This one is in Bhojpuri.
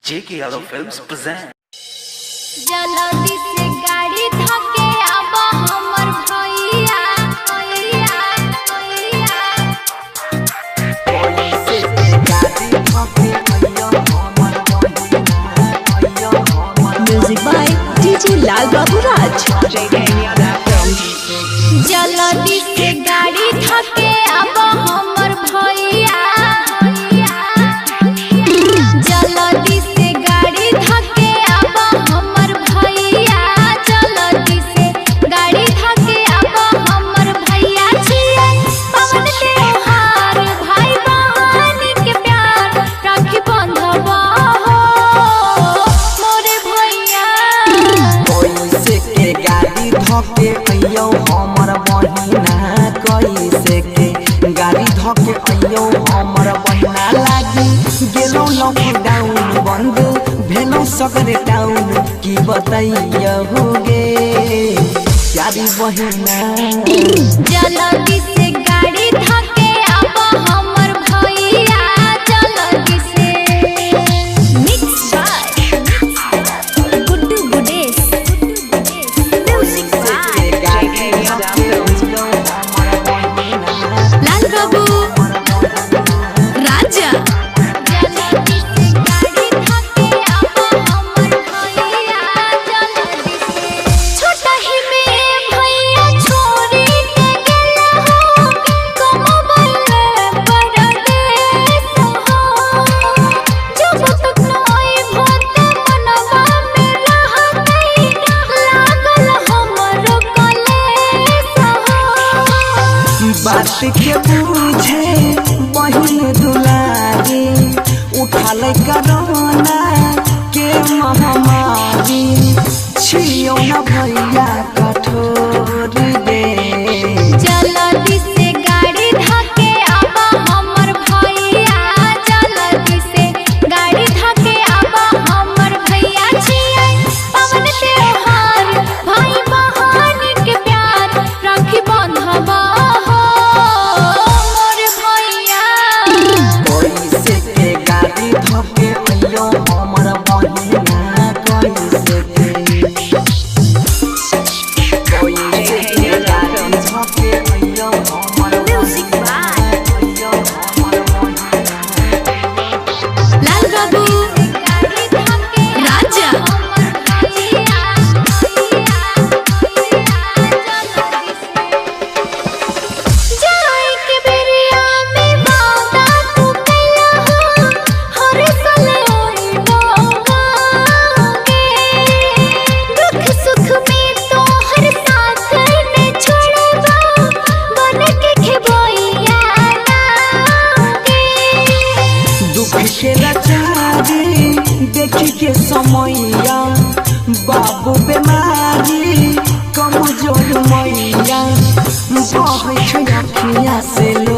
JK Yadav Films present. जल्दी से गाड़ी धके आबा हमर भैया भैया भैया से गाड़ी धके भैया हमर भैया म्यूजिक बाय डीजे लाल बाबू राज। जल्दी से गाड़ी धके आबा हमर भैया जल्दी से गाड़ी धके आबा हमर भैया जल्दी से गाड़ी धके आबा हमर भैया छिए पवन त्योहार भाई बहन के प्यार राखी बंधवा हो मोरे भैया से गाड़ी धके अइयो हमर बहिना कैसे के गाड़ी धके अइयो हमर बहिना लागी गेलो लॉकडाउन बंद भेलो सगरे टाउन की बताइयो होगे प्यारी बहिना जल्दी से गाड़ी धके आबा हमर भैया जल्दी से mix by Guddu Gudesh music by गाड़ी धके अइयो हमर बहिना लाल बाबू राजा। जल्दी से गाड़ी धके आबा हमर भैया जल्दी से छोटा ही में भैया छोरी के गेला हो कमबल परदेस हो जब तक नई भक्त मनवा में रहतै लागल हमर कलेस हो बात के बुझे बहिन दुलारी उठाल करोना के महामारी छियो न भैया कठोर दे जल्दी से गाड़ी धके आबा हमर भैया जल्दी से गाड़ी धके आबा हमर भैया छिए पवन त्योहार भाई बहन के प्यार राखी बंधवा हो मोर भैया कैसे के गाड़ी धके अइयो हमर बहिना कैसे के गाड़ी धके अइयो हमर म्यूजिक बाय अइयो हमर बहिना लाल बाबू गाड़ी धके राजा। हमर भैया जाए के बेरिया में वादा तू कैला हो हर साल ओई डोंगागे दुख सुख में तो हर साथ ने छोड़बा बन के खेबैया लागे दुख के लाचारी देखी के समैया बाबू बेमारी कमजोर मैया बहै छै अखिया से लो